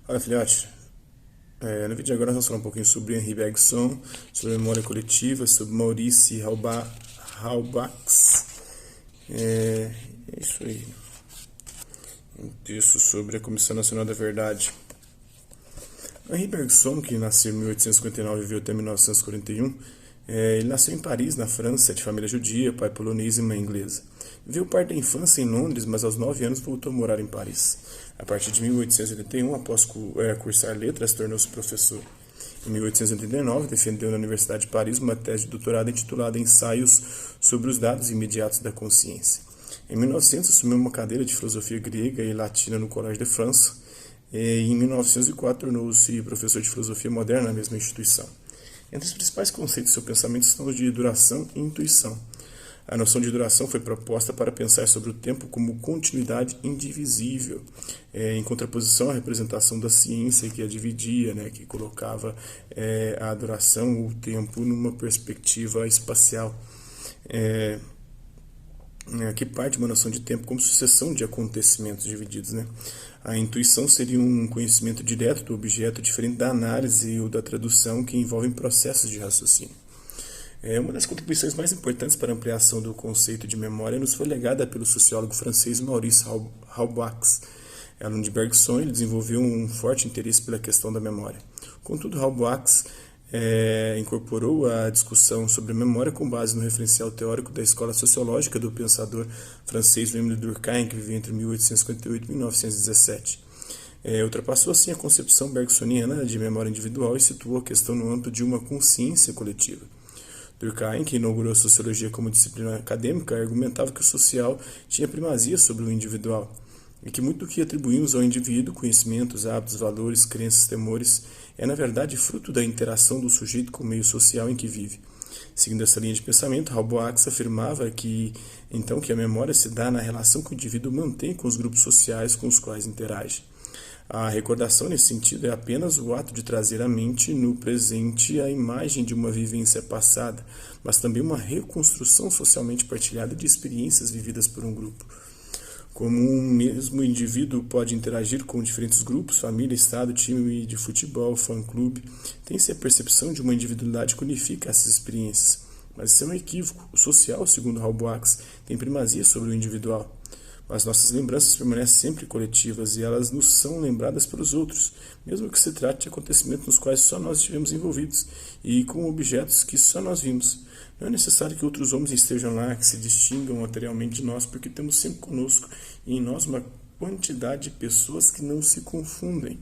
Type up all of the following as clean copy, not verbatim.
Olha, filhote, no vídeo de agora nós vamos falar um pouquinho sobre Henri Bergson, sobre memória coletiva, sobre Maurice Halbwachs. É isso aí. Um texto sobre a Comissão Nacional da Verdade. Henri Bergson, que nasceu em 1859 e viveu até 1941, ele nasceu em Paris, na França, de família judia, pai polonês e mãe inglesa. Viveu parte da infância em Londres, mas aos 9 anos voltou a morar em Paris. A partir de 1881, após cursar letras, tornou-se professor. Em 1889, defendeu na Universidade de Paris uma tese de doutorado intitulada Ensaios sobre os dados imediatos da consciência. Em 1900, assumiu uma cadeira de filosofia grega e latina no Collège de France, e em 1904 tornou-se professor de filosofia moderna na mesma instituição. Entre os principais conceitos do seu pensamento estão os de duração e intuição. A noção de duração foi proposta para pensar sobre o tempo como continuidade indivisível, em contraposição à representação da ciência que a dividia, que colocava a duração, o tempo, numa perspectiva espacial, que parte de uma noção de tempo como sucessão de acontecimentos divididos. A intuição seria um conhecimento direto do objeto, diferente da análise ou da tradução, que envolvem processos de raciocínio. Uma das contribuições mais importantes para a ampliação do conceito de memória nos foi legada pelo sociólogo francês Maurice Halbwachs. Aluno de Bergson, ele desenvolveu um forte interesse pela questão da memória. Contudo, Halbwachs incorporou a discussão sobre a memória com base no referencial teórico da escola sociológica do pensador francês Émile Durkheim, que viveu entre 1858 e 1917. Ultrapassou assim a concepção bergsoniana de memória individual e situou a questão no âmbito de uma consciência coletiva. Durkheim, que inaugurou a sociologia como disciplina acadêmica, argumentava que o social tinha primazia sobre o individual e que muito do que atribuímos ao indivíduo, conhecimentos, hábitos, valores, crenças, temores, é na verdade fruto da interação do sujeito com o meio social em que vive. Seguindo essa linha de pensamento, Halbwachs afirmava que a memória se dá na relação que o indivíduo mantém com os grupos sociais com os quais interage. A recordação, nesse sentido, é apenas o ato de trazer à mente, no presente, a imagem de uma vivência passada, mas também uma reconstrução socialmente partilhada de experiências vividas por um grupo. Como um mesmo indivíduo pode interagir com diferentes grupos, família, estado, time de futebol, fã-clube, tem-se a percepção de uma individualidade que unifica essas experiências. Mas isso é um equívoco. O social, segundo Halbwachs, tem primazia sobre o individual. Mas nossas lembranças permanecem sempre coletivas e elas nos são lembradas pelos outros, mesmo que se trate de acontecimentos nos quais só nós estivemos envolvidos e com objetos que só nós vimos. Não é necessário que outros homens estejam lá, que se distingam materialmente de nós, porque temos sempre conosco e em nós uma quantidade de pessoas que não se confundem.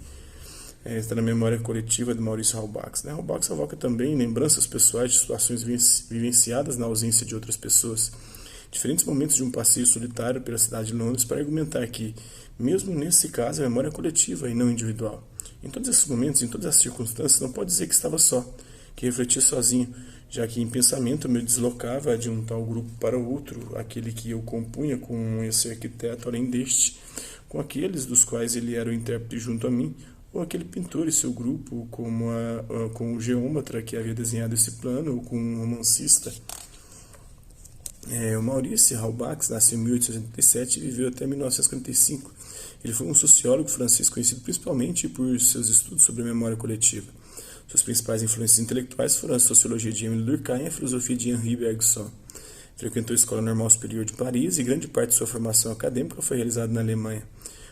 Está na memória coletiva de Maurice Halbwachs. Halbwachs evoca também lembranças pessoais de situações vivenciadas na ausência de outras pessoas. Diferentes momentos de um passeio solitário pela cidade de Londres para argumentar que, mesmo nesse caso, a memória é coletiva e não individual. Em todos esses momentos, em todas as circunstâncias, não pode dizer que estava só, que refletia sozinho, já que em pensamento eu me deslocava de um tal grupo para o outro, aquele que eu compunha com esse arquiteto além deste, com aqueles dos quais ele era o intérprete junto a mim, ou aquele pintor e seu grupo, com o geômetra que havia desenhado esse plano, ou com um romancista. O Maurice Halbwachs nasceu em 1887 e viveu até 1945. Ele foi um sociólogo francês conhecido principalmente por seus estudos sobre a memória coletiva. Suas principais influências intelectuais foram a sociologia de Émile Durkheim e a filosofia de Henri Bergson. Frequentou a Escola Normal Superior de Paris e grande parte de sua formação acadêmica foi realizada na Alemanha.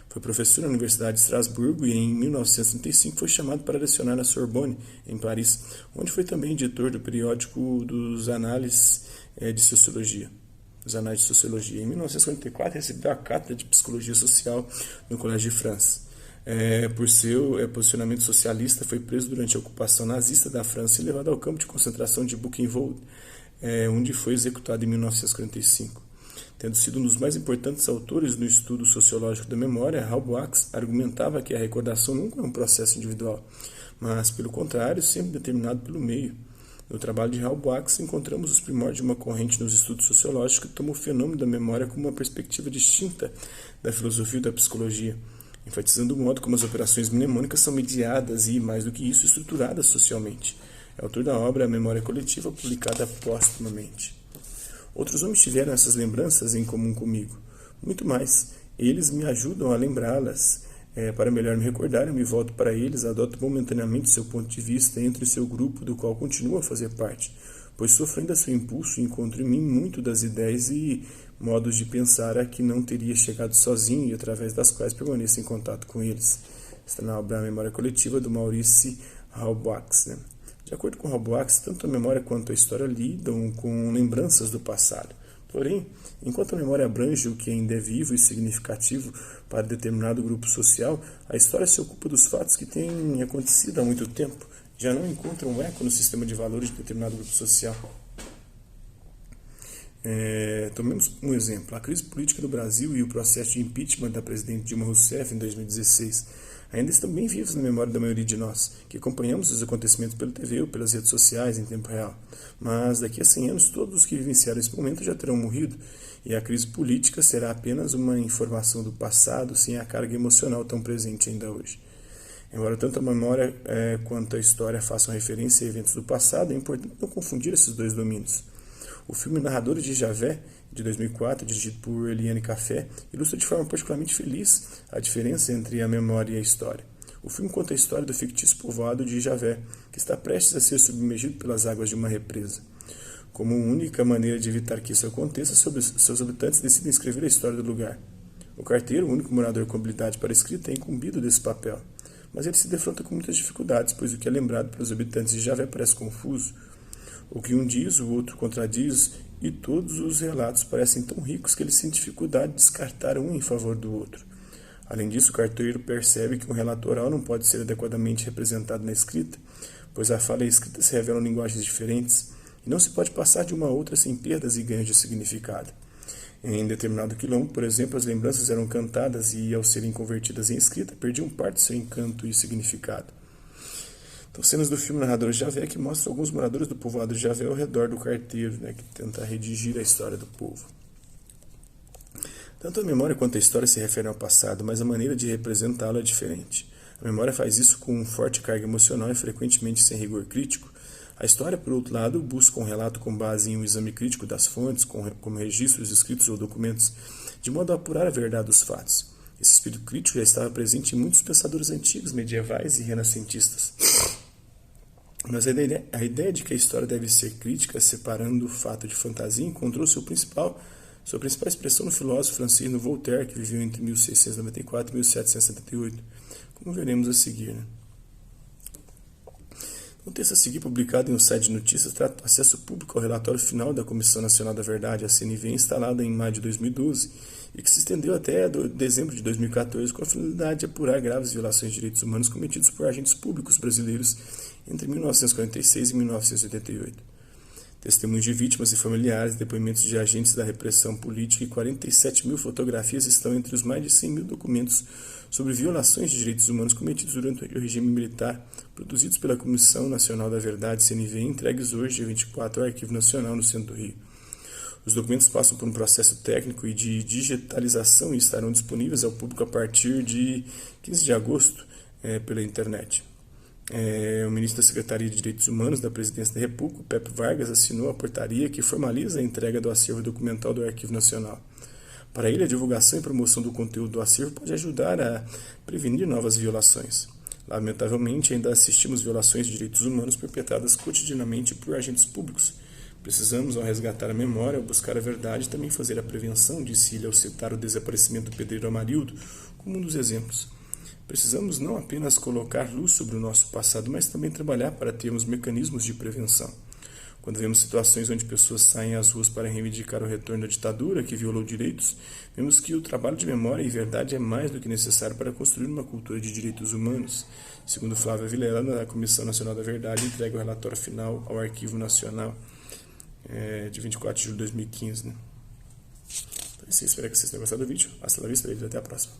Foi professor na Universidade de Estrasburgo e em 1935 foi chamado para lecionar na Sorbonne, em Paris, onde foi também editor do periódico dos Análises de Sociologia. Os Anais de Sociologia. Em 1944 recebeu a cátedra de Psicologia Social no Collège de France. Por seu posicionamento socialista, foi preso durante a ocupação nazista da França e levado ao campo de concentração de Buchenwald, onde foi executado em 1945. Tendo sido um dos mais importantes autores no estudo sociológico da memória, Halbwachs argumentava que a recordação nunca é um processo individual, mas, pelo contrário, sempre determinado pelo meio. No trabalho de Halbwachs, encontramos os primórdios de uma corrente nos estudos sociológicos que toma o fenômeno da memória como uma perspectiva distinta da filosofia e da psicologia, enfatizando o modo como as operações mnemônicas são mediadas e, mais do que isso, estruturadas socialmente. É autor da obra A Memória Coletiva, publicada póstumamente. Outros homens tiveram essas lembranças em comum comigo. Muito mais, eles me ajudam a lembrá-las. Para melhor me recordar, eu me volto para eles, adoto momentaneamente seu ponto de vista, entro em seu grupo, do qual continuo a fazer parte, pois sofro ainda seu impulso e encontro em mim muito das ideias e modos de pensar a que não teria chegado sozinho e através das quais permaneço em contato com eles. Está na obra A Memória Coletiva, do Maurice Halbwachs. De acordo com Halbwachs, tanto a memória quanto a história lidam com lembranças do passado. Porém, enquanto a memória abrange o que ainda é vivo e significativo para determinado grupo social, a história se ocupa dos fatos que têm acontecido há muito tempo, já não encontram um eco no sistema de valores de determinado grupo social. Tomemos um exemplo, a crise política do Brasil e o processo de impeachment da presidente Dilma Rousseff em 2016 ainda estão bem vivos na memória da maioria de nós, que acompanhamos os acontecimentos pela TV ou pelas redes sociais em tempo real. Mas daqui a 100 anos, todos os que vivenciaram esse momento já terão morrido, e a crise política será apenas uma informação do passado, sem a carga emocional tão presente ainda hoje. Embora tanto a memória quanto a história façam referência a eventos do passado, é importante não confundir esses dois domínios. O filme Narradores de Javé, de 2004, dirigido por Eliane Café, ilustra de forma particularmente feliz a diferença entre a memória e a história. O filme conta a história do fictício povoado de Javé, que está prestes a ser submergido pelas águas de uma represa. Como única maneira de evitar que isso aconteça, seus habitantes decidem escrever a história do lugar. O carteiro, o único morador com habilidade para a escrita, é incumbido desse papel, mas ele se defronta com muitas dificuldades, pois o que é lembrado pelos habitantes de Javé parece confuso. O que um diz, o outro contradiz, e todos os relatos parecem tão ricos que ele sente dificuldade de descartar um em favor do outro. Além disso, o carteiro percebe que um relato oral não pode ser adequadamente representado na escrita, pois a fala e a escrita se revelam linguagens diferentes, e não se pode passar de uma a outra sem perdas e ganhos de significado. Em determinado quilombo, por exemplo, as lembranças eram cantadas e, ao serem convertidas em escrita, perdiam parte de seu encanto e significado. Então, cenas do filme Narradores de Javé que mostram alguns moradores do povoado de Javé ao redor do carteiro, que tenta redigir a história do povo. Tanto a memória quanto a história se referem ao passado, mas a maneira de representá-lo é diferente. A memória faz isso com uma forte carga emocional e frequentemente sem rigor crítico. A história, por outro lado, busca um relato com base em um exame crítico das fontes, como registros escritos ou documentos, de modo a apurar a verdade dos fatos. Esse espírito crítico já estava presente em muitos pensadores antigos, medievais e renascentistas. Mas a ideia de que a história deve ser crítica, separando o fato de fantasia, encontrou sua principal expressão no filósofo francês Voltaire, que viveu entre 1694 e 1778, como veremos a seguir. O texto a seguir, publicado em um site de notícias, trata do acesso público ao relatório final da Comissão Nacional da Verdade, a CNV, instalada em maio de 2012, e que se estendeu até dezembro de 2014 com a finalidade de apurar graves violações de direitos humanos cometidos por agentes públicos brasileiros entre 1946 e 1988. Testemunhos de vítimas e familiares, depoimentos de agentes da repressão política e 47 mil fotografias estão entre os mais de 100 mil documentos sobre violações de direitos humanos cometidos durante o regime militar, produzidos pela Comissão Nacional da Verdade, CNV, e entregues hoje, dia 24, ao Arquivo Nacional, no centro do Rio. Os documentos passam por um processo técnico e de digitalização e estarão disponíveis ao público a partir de 15 de agosto pela internet. O ministro da Secretaria de Direitos Humanos da Presidência da República, Pepe Vargas, assinou a portaria que formaliza a entrega do acervo documental do Arquivo Nacional. Para ele, a divulgação e promoção do conteúdo do acervo pode ajudar a prevenir novas violações. Lamentavelmente, ainda assistimos violações de direitos humanos perpetradas cotidianamente por agentes públicos. Precisamos, ao resgatar a memória, ao buscar a verdade, também fazer a prevenção, disse ele ao citar o desaparecimento do pedreiro Amarildo como um dos exemplos. Precisamos não apenas colocar luz sobre o nosso passado, mas também trabalhar para termos mecanismos de prevenção. Quando vemos situações onde pessoas saem às ruas para reivindicar o retorno da ditadura que violou direitos, vemos que o trabalho de memória e verdade é mais do que necessário para construir uma cultura de direitos humanos. Segundo Flávia Vilela, a Comissão Nacional da Verdade entrega o relatório final ao Arquivo Nacional de 24 de julho de 2015. Então, espero que vocês tenham gostado do vídeo. Hasta la vista, até a próxima.